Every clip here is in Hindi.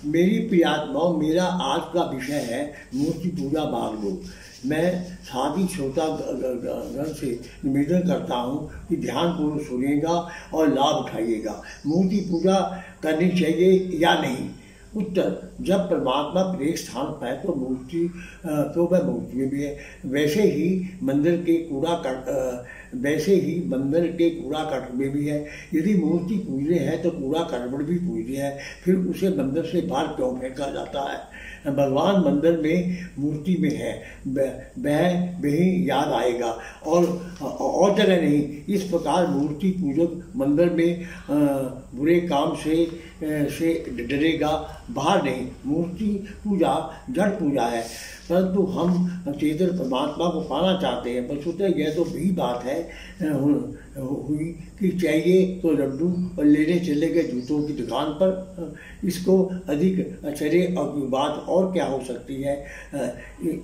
मेरी प्रियात्माओं, मेरा आज का विषय है मूर्ति पूजा भाग 2। मैं साथ ही श्रोता गण से निवेदन करता हूँ कि ध्यानपूर्वक सुनिएगा और लाभ उठाइएगा। मूर्ति पूजा करनी चाहिए या नहीं? उत्तर: जब परमात्मा एक स्थान पर है तो वह मूर्ति में भी है। वैसे ही मंदिर के कूड़ा करकट में भी है। यदि मूर्ति पूज्य है तो कूड़ा करकट भी पूज्य है, फिर उसे मंदिर से बाहर क्यों फेंका जाता है? भगवान मंदिर में मूर्ति में है, वह ही याद आएगा और जगह नहीं। इस प्रकार मूर्ति पूजक मंदिर में बुरे काम से डरेगा, बाहर नहीं। मूर्ति पूजा जड़ पूजा है, परंतु हम चेतन परमात्मा को पाना चाहते हैं। वस्तुतः यह तो वही बात है हुई कि चाहिए तो लड्डू और लेने चले गए जूतों की दुकान पर। इसको अधिक आश्चर्य और बात और क्या हो सकती है?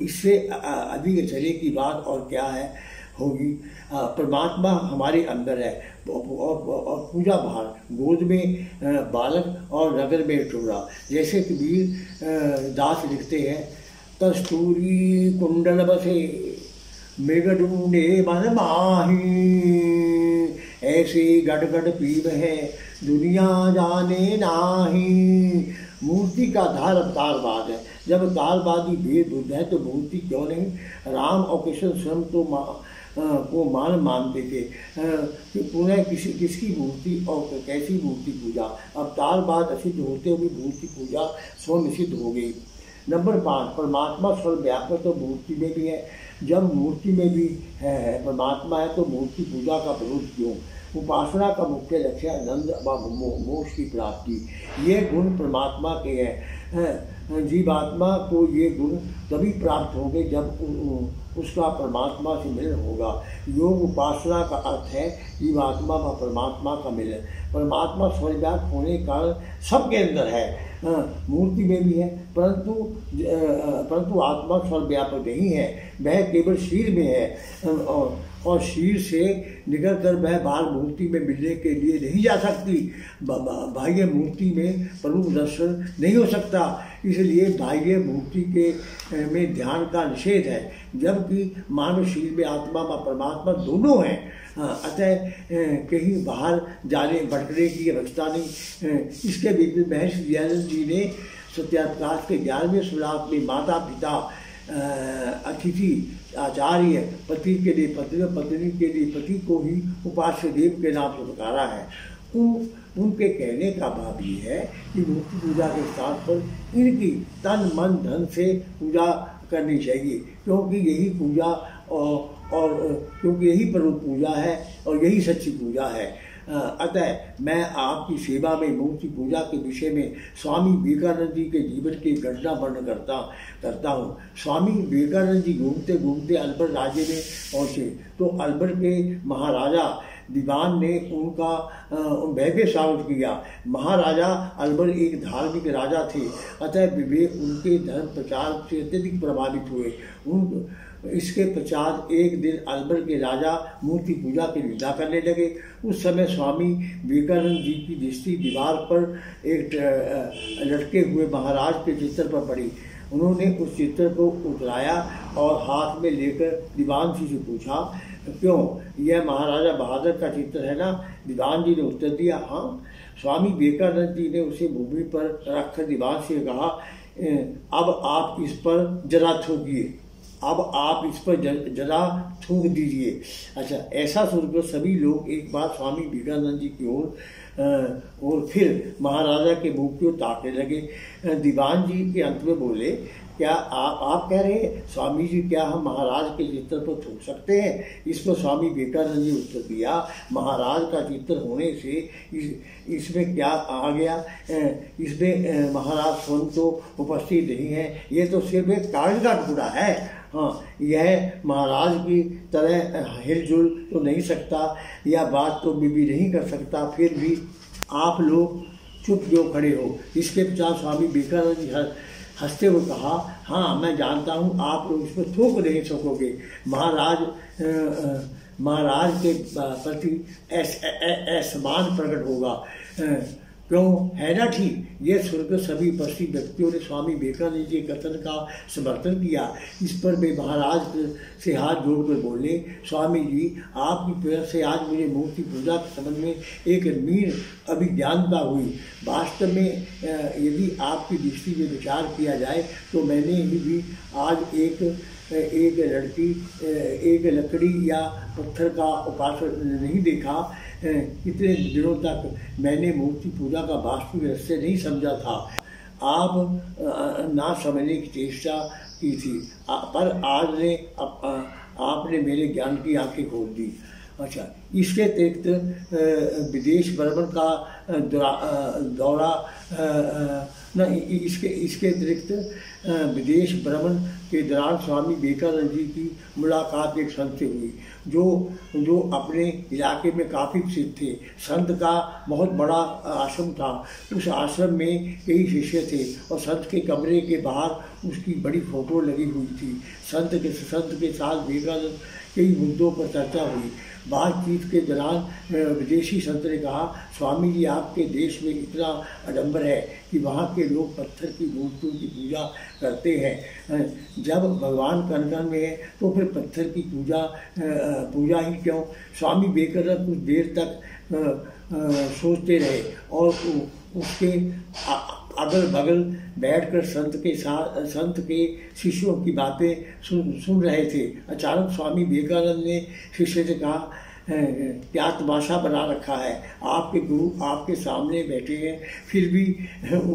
इससे अधिक आश्चर्य की बात और क्या है होगी? परमात्मा हमारे अंदर है और पूजा बाहर, गोद में बालक और नगर में टोरा। जैसे कबीर दास लिखते हैं, कस्तूरी कुंडल बसे मृग ढूंढे मन माही, ऐसे गड़गड़ पीब है दुनिया जाने नाही। मूर्ति का धार अवतारवाद है। जब अवतारवादी भेद बुद्ध है तो मूर्ति क्यों नहीं? राम और कृष्ण स्वयं तो को मानते थे कि पुनः किसकी मूर्ति और कैसी मूर्ति पूजा? अवतारवाद असिद्ध होते हुए मूर्ति पूजा स्वनिषिद्ध हो गई। नंबर 5, परमात्मा सर्वव्यापक तो मूर्ति में भी है। जब मूर्ति में भी है परमात्मा है तो मूर्ति पूजा का विरोध क्यों? उपासना का मुख्य लक्ष्य आनंद व मोक्ष की प्राप्ति। ये गुण परमात्मा के हैं। जीवात्मा को ये गुण तभी प्राप्त होंगे जब उसका परमात्मा से मिलन होगा। योग उपासना का अर्थ है जीवात्मा व परमात्मा का मिलन। परमात्मा सर्वव्यापक होने का सबके अंदर है, मूर्ति में भी है, परंतु आत्मा सर्वव्यापक नहीं है। वह केवल शरीर में है और शरीर से निकल कर वह बाहर मूर्ति में मिलने के लिए नहीं जा सकती। बाह्य मूर्ति में प्रभु दर्शन नहीं हो सकता, इसलिए बाह्य मूर्ति में ध्यान का निषेध है। जबकि मानव शरीर में आत्मा व परमात्मा दोनों हैं, अतः कहीं बाहर जाने भटकने की आवश्यकता नहीं। इसके विपरीत महर्षि दयानंद जी ने सत्याप्रकाश के 11वें श्लोक में माता पिता अतिथि आचार्य पति के लिए पत्नी, पत्नी के लिए पति को ही उपास्य देव के नाम से पुकारा है। उनके कहने का भाव ये है कि मूर्ति पूजा के स्थान पर इनकी तन मन धन से पूजा करनी चाहिए, क्योंकि यही पूजा और क्योंकि यही प्रभु पूजा है और यही सच्ची पूजा है। अतः मैं आपकी सेवा में मूर्ति पूजा के विषय में स्वामी विवेकानंद जी के जीवन की घटना वर्णन करता हूँ। स्वामी विवेकानंद जी घूमते घूमते अलवर राज्य में पहुँचे तो अलवर के महाराजा दीवान ने उनका भव्य स्वागत किया। महाराजा अलवर एक धार्मिक राजा थे, अतः विवेक उनके धर्म प्रचार से अत्यधिक प्रभावित हुए। इसके पश्चात एक दिन अलवर के राजा मूर्ति पूजा की निंदा करने लगे। उस समय स्वामी विवेकानंद जी की दृष्टि दीवार पर एक लटके हुए महाराज के चित्र पर पड़ी। उन्होंने उस चित्र को उतराया और हाथ में लेकर दीवान जी से पूछा, क्यों, यह महाराजा बहादुर का चित्र है ना? दीवान जी ने उत्तर दिया, हाँ। स्वामी विवेकानंद जी ने उसे भूमि पर रखकर दीवान से कहा, अब आप इस पर जरा थूकिए, अब आप इस पर जरा थूक दीजिए। अच्छा, ऐसा सुनकर सभी लोग एक बार स्वामी विवेकानंद जी की ओर फिर महाराजा के मुंह की ओर ताकने लगे। दीवान जी के अंत में बोले, क्या आप कह रहे हैं स्वामी जी, क्या हम महाराज के चित्र पर थूक सकते हैं? इस पर स्वामी विवेकानंद जी उत्तर दिया, महाराज का चित्र होने से इसमें क्या आ गया? इसमें महाराज स्वयं तो उपस्थित नहीं है, ये तो सिर्फ एक कागज का टुकड़ा है। हाँ, यह महाराज की तरह हिलजुल तो नहीं सकता, यह बात तो भी नहीं कर सकता, फिर भी आप लोग चुप क्यों खड़े हो? इसके पश्चात स्वामी विवेकानंद जी हंसते हुए कहा, हाँ मैं जानता हूँ आप लोग इस पर थूक नहीं सकोगे। महाराज के प्रति असमान प्रकट होगा। क्यों है ना ठीक। यह सुनकर सभी उपस्थित व्यक्तियों ने स्वामी विवेकानंद जी के कथन का समर्थन किया। इस पर वे महाराज से हाथ जोड़कर बोले, स्वामी जी आपकी प्रेरणा से आज मुझे मूर्ति पूजा के संबंध में एक नीर अभिज्ञानता हुई। वास्तव में यदि आपकी दृष्टि में विचार किया जाए तो मैंने भी आज एक लकड़ी या पत्थर का उपासक नहीं देखा। इतने दिनों तक मैंने मूर्ति पूजा का वास्तविक रहस्य नहीं समझा था। आप ना समझने की चेष्टा की थी, पर आज ने आपने मेरे ज्ञान की आंखें खोल दी। अच्छा, इसके अतिरिक्त विदेश भ्रमण का दौरा इसके अतिरिक्त विदेश भ्रमण के दौरान स्वामी विवेकानंद जी की मुलाकात एक संत से हुई जो अपने इलाके में काफ़ी प्रसिद्ध थे। संत का बहुत बड़ा आश्रम था। उस आश्रम में कई शिष्य थे और संत के कमरे के बाहर उसकी बड़ी फोटो लगी हुई थी। संत के साथ विवेकानंद कई मुद्दों पर चर्चा हुई। बातचीत के दौरान विदेशी संत ने कहा, स्वामी जी आपके देश में इतना आडंबर है कि वहाँ के लोग पत्थर की मूर्तियों की पूजा करते हैं। जब भगवान कण में है तो फिर पत्थर की पूजा ही क्यों। स्वामी विवेकानंद कुछ देर तक सोचते रहे और उसके अगल बगल बैठकर संत के शिष्यों की बातें सुन रहे थे। अचानक स्वामी विवेकानंद ने शिष्य से कहा, क्या तमाशा बना रखा है, आपके गुरु आपके सामने बैठे हैं, फिर भी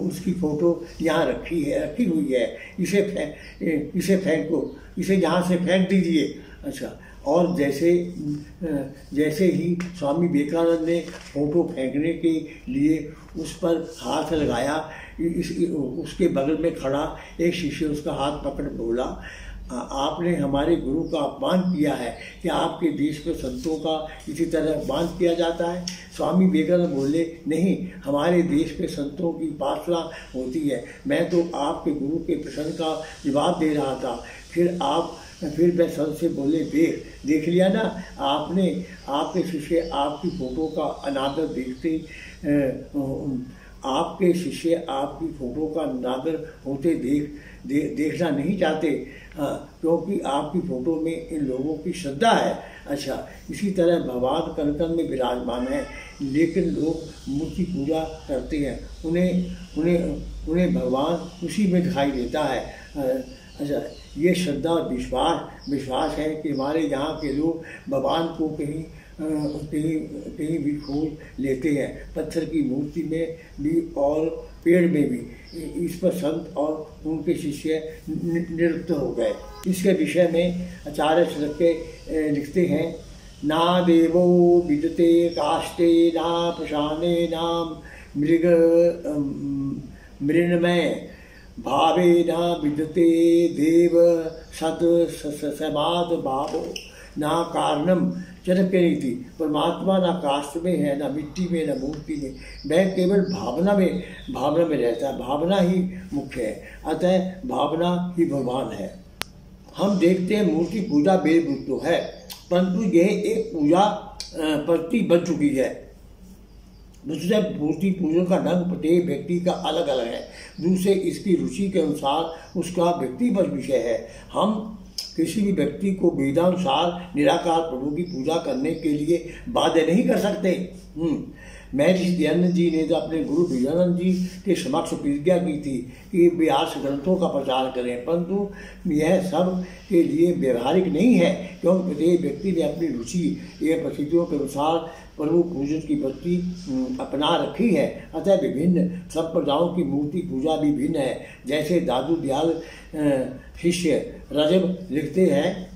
उसकी फोटो यहाँ रखी हुई है, इसे फेंको, इसे यहाँ से फेंक दीजिए। अच्छा, और जैसे ही स्वामी विवेकानंद ने फोटो फेंकने के लिए उस पर हाथ लगाया, उसके बगल में खड़ा एक शिष्य उसका हाथ पकड़ बोला, आपने हमारे गुरु का अपमान किया है। क्या आपके देश में संतों का इसी तरह अपमान किया जाता है। स्वामी विवेकानंद बोले, नहीं, हमारे देश में संतों की उपासना होती है। मैं तो आपके गुरु के प्रश्न का जवाब दे रहा था। फिर मैं संत से बोले, देख लिया ना आपके शिष्य आपकी फोटो का अनादर आपके शिष्य आपकी फोटो का अनादर होते देखना नहीं चाहते, क्योंकि आपकी फोटो में इन लोगों की श्रद्धा है। अच्छा, इसी तरह भगवान कण में विराजमान है, लेकिन लोग मूर्ति पूजा करते हैं, उन्हें भगवान उसी में दिखाई देता है। अच्छा, ये श्रद्धा और विश्वास है कि हमारे यहाँ के लोग भगवान को कहीं भी खोज लेते हैं, पत्थर की मूर्ति में भी और पेड़ में भी। इस पर संत और उनके शिष्य निरुक्त हो गए। इसके विषय में आचार्य शतके लिखते हैं, ना देवो विदते काष्टे ना प्रशाने नाम मृण्मय भावे न विदते देव सत समाद भावो ना कारणम जनकरी थी। परमात्मा ना काष्ठ में है, ना मिट्टी में, ना मूर्ति में, वह केवल भावना में रहता है। भावना ही मुख्य है, अतः भावना ही भगवान है। हम देखते हैं मूर्ति पूजा बेबुद तो है, परंतु यह एक पूजा पद्धति बन चुकी है। दूसरे मूर्ति पूजन का ढंग प्रत्येक व्यक्ति का अलग अलग है। दूसरे इसकी रुचि के अनुसार उसका व्यक्तिगत विषय है। हम किसी भी व्यक्ति को वेदानुसार निराकार प्रभु की पूजा करने के लिए बाध्य नहीं कर सकते। महर्षि दयानंद जी ने तो अपने गुरु विजयानंद जी के समक्ष प्रतिज्ञा की थी कि वे आज ग्रंथों का प्रचार करें, परंतु यह सब के लिए व्यवहारिक नहीं है, क्योंकि प्रत्येक व्यक्ति ने अपनी रुचि एवं परिस्थितियों के अनुसार प्रभु पूजन की पद्धति अपना रखी है। अतः विभिन्न संप्रदायों की मूर्ति पूजा भी भिन्न है। जैसे दादू दयाल शिष्य रजब लिखते हैं,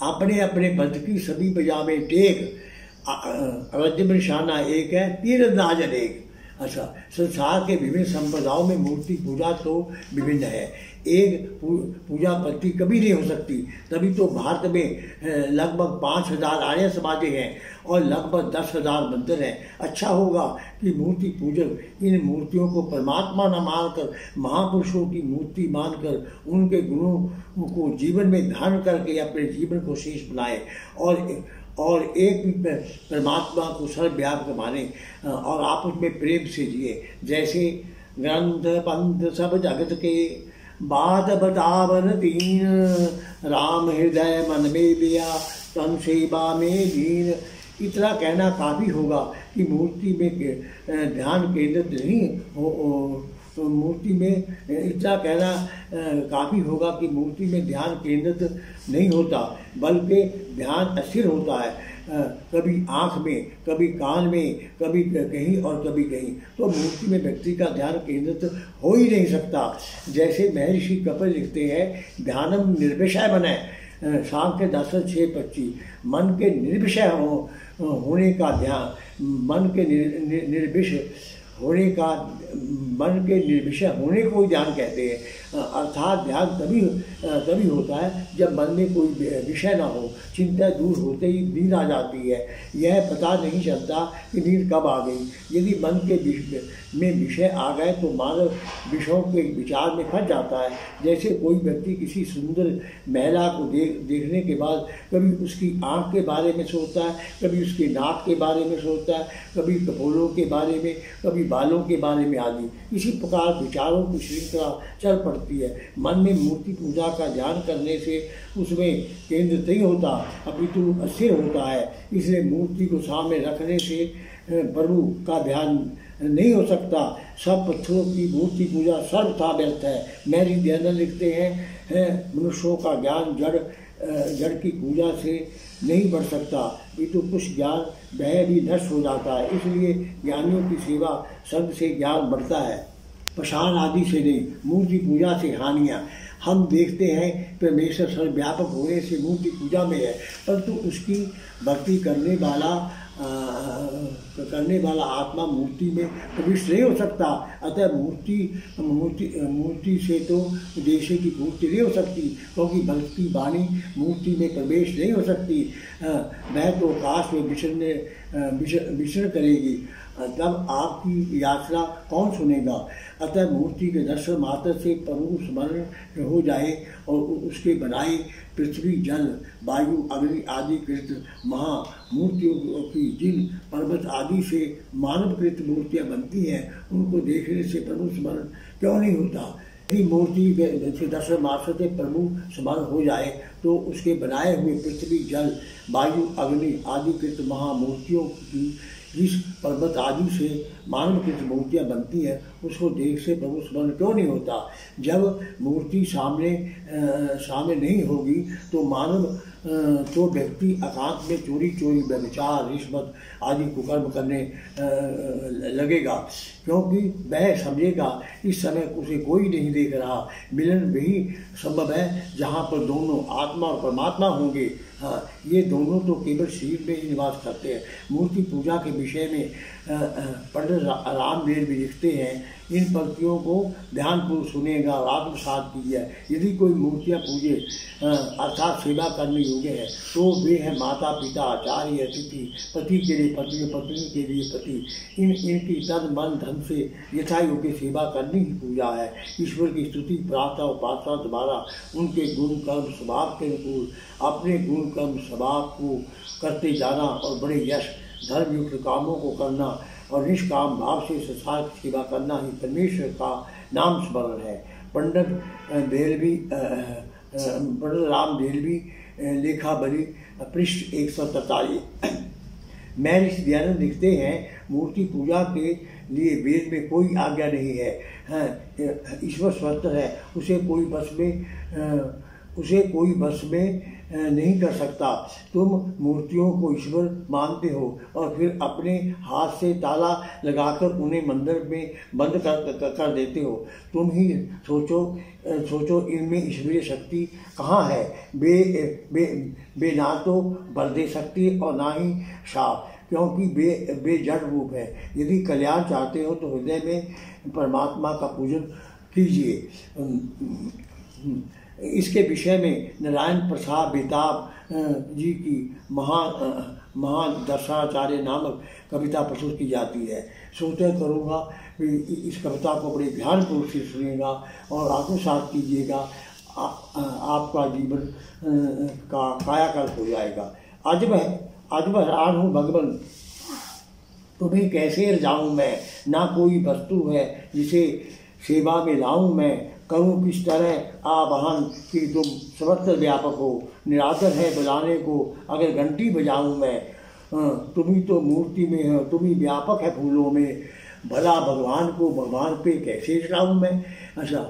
अपने अपने पंथ की सभी पजामे टेक, अवध्य में निशाना एक है, तीर अंदाज अनेक। अच्छा, संसार के विभिन्न संप्रदायों में मूर्ति पूजा तो विभिन्न है, एक पूजा पद्धति कभी नहीं हो सकती। तभी तो भारत में लगभग 5000 आर्य समाज हैं और लगभग 10,000 मंदिर हैं। अच्छा होगा कि मूर्ति पूजक इन मूर्तियों को परमात्मा न मानकर महापुरुषों की मूर्ति मानकर उनके गुणों को जीवन में धारण करके अपने जीवन को शेष बनाए और एक भी परमात्मा को सर्वव्यापक माने और आपस में प्रेम से जिए। जैसे ग्रंथ पंथ सब जगत के बात बतावन तीन, राम हृदय मन में लिया तन सेवा में लीन। इतना कहना काफ़ी होगा कि मूर्ति में ध्यान केंद्रित नहीं हो, तो मूर्ति में इतना कहना काफ़ी होगा कि मूर्ति में ध्यान केंद्रित नहीं होता, बल्कि ध्यान अस्थिर होता है, कभी आँख में, कभी कान में, कभी कहीं और कभी कहीं। तो मूर्ति में व्यक्ति का ध्यान केंद्रित हो ही नहीं सकता। जैसे महर्षि कपिल लिखते हैं, ध्यानम निर्विषय बने, सांख्य दर्शन 6:25, मन के निर्विषय होने का ध्यान, मन के निर्विषय होने का, मन के निर्विषय होने को ही ध्यान कहते हैं। अर्थात ध्यान तभी होता है जब मन में कोई विषय ना हो, चिंता दूर होते ही नींद आ जाती है। यह पता नहीं चलता कि नींद कब आ गई। यदि मन के में विषय आ गए तो मानव विषयों के विचार में फंस जाता है। जैसे कोई व्यक्ति किसी सुंदर महिला को देखने के बाद कभी उसकी आँख के बारे में सोचता है, कभी उसके नाक के बारे में सोचता है, कभी कपोलों के बारे में, कभी बालों के बारे में आदि। इसी प्रकार विचारों की श्रृंखला चल पड़ती है। मन में मूर्ति पूजा का ध्यान करने से उसमें केंद्रित नहीं होता, अपितु अस्थिर होता है। इसलिए मूर्ति को सामने रखने से प्रभु का ध्यान नहीं हो सकता। सब पत्थरों की मूर्ति पूजा सर्वथा व्यर्थ है। मैरी दयानंद लिखते हैं, मनुष्यों का ज्ञान जड़ की पूजा से नहीं बढ़ सकता, तो कुछ ज्ञान वह भी नष्ट हो जाता है। इसलिए ज्ञानियों की सेवा शब्द से ज्ञान बढ़ता है, पाषाण आदि से नहीं। मूर्ति पूजा से हानियाँ हम देखते हैं, परमेश्वर सर्वव्यापक होने से मूर्ति पूजा में है, परंतु उसकी भक्ति करने वाला आत्मा मूर्ति में प्रविष्ट नहीं हो सकता। अतः मूर्ति से तो उद्देश्य की पूर्ति नहीं हो सकती, क्योंकि भक्ति वाणी मूर्ति में प्रवेश नहीं हो सकती। वह तो आकाश में विचरण करेगी, तब आपकी यात्रा कौन सुनेगा। अतः मूर्ति के दर्शन मात्र से प्रभु स्मरण हो जाए और उसके बनाए पृथ्वी, जल, वायु, अग्नि आदि कृत महामूर्तियों की जिन पर्वत आदि से मानवकृत मूर्तियाँ बनती हैं, उनको देखने से प्रभु स्मरण क्यों नहीं होता। यदि मूर्ति के दर्शन मात्र से प्रभु स्मरण हो जाए तो उसके बनाए हुए पृथ्वी, जल, वायु, अग्नि आदि कृत महामूर्तियों की जिस पर्वत आदि से मानवकृत मूर्तियाँ बनती हैं, उसको देख से प्रभु स्मरण क्यों नहीं होता। जब मूर्ति सामने नहीं होगी तो व्यक्ति एकांत में चोरी व्यभिचार, रिश्वत आदि कुकर्म करने लगेगा, क्योंकि वह समझेगा इस समय उसे कोई नहीं देख रहा। मिलन वही संभव है जहाँ पर दोनों आत्मा और परमात्मा होंगे। हाँ, ये दोनों तो केवल शरीर में ही निवास करते हैं। मूर्ति पूजा के विषय में पंडित रामदेव भी लिखते हैं, इन पंक्तियों को ध्यानपूर्वक सुनेगा और आत्मसात कीजिए। यदि कोई मूर्तियाँ पूजे अर्थात सेवा करने योग्य है तो वे हैं माता पिता, आचार्य, अतिथि, पति के लिए पत्नी, पत्नी के लिए पति। इनकी तन मन धन से यथा योग्य सेवा करनी ही पूजा है। ईश्वर की स्तुति, प्रार्थना, उपासना द्वारा उनके गुण कर्म स्वभाव के अनुकूल अपने गुण कर्म स्वभाव को करते जाना और बड़े यश धर्मयुक्त कामों को करना और निष्काम भाव से संसार की सेवा करना ही परमेश्वर का नाम स्मरण है। पंडित राम देलवी लेखा बली पृष्ठ 143। महर्षि दयानंद लिखते हैं, मूर्ति पूजा के लिए वेद में कोई आज्ञा नहीं है। ईश्वर स्वतंत्र है, उसे कोई बस में नहीं कर सकता। तुम मूर्तियों को ईश्वर मानते हो और फिर अपने हाथ से ताला लगाकर उन्हें मंदिर में बंद कर देते हो। तुम ही सोचो इनमें ईश्वरीय शक्ति कहाँ है। बे ना तो बर्दे शक्ति और ना ही शाप, क्योंकि बे जड़ रूप है। यदि कल्याण चाहते हो तो हृदय में परमात्मा का पूजन कीजिए। इसके विषय में नारायण प्रसाद बेताब जी की महादर्शनाचार्य नामक कविता प्रस्तुत की जाती है। सूचना करूँगा कि इस कविता को बड़े ध्यानपूर्वक से सुनिएगा और आत्मसात कीजिएगा। आपका जीवन का कायाकल्प हो जाएगा। अधवरान हूँ भगवन, तुम्हें कैसे रजाऊं मैं, ना कोई वस्तु है जिसे सेवा में लाऊं मैं, करूं किस तरह आवाहन कि तुम सर्वत्र व्यापक हो, निरादर है बुलाने को अगर घंटी बजाऊं मैं, तुम ही तो मूर्ति में हो, तुम ही व्यापक है फूलों में, भला भगवान को भगवान पे कैसे चढ़ाऊं मैं। अच्छा,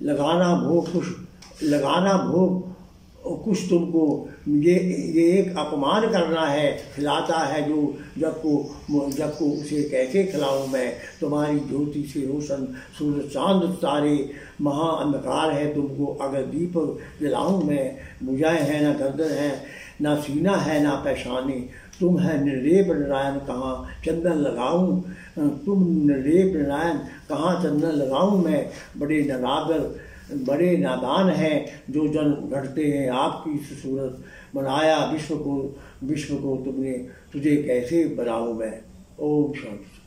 लगाना भोग कुछ तुमको, ये एक अपमान करना है, खिलाता है जो जब को उसे कैसे खिलाऊं मैं, तुम्हारी ज्योति से रोशन सूरज चांद तारे, महा अंधकार है तुमको अगर दीपक जलाऊं मैं, भुजाएं हैं ना गर्दन है ना सीना है ना पेशानी, तुम है निर्लेप नारायण कहाँ चंदन लगाऊं, तुम निर्लेप नारायण कहाँ चंदन लगाऊं मैं, बड़े नादान हैं जो जन घटते हैं आपकी सूरत, बनाया विश्व को तुमने, तुझे कैसे बनाऊं मैं। ओम शांति।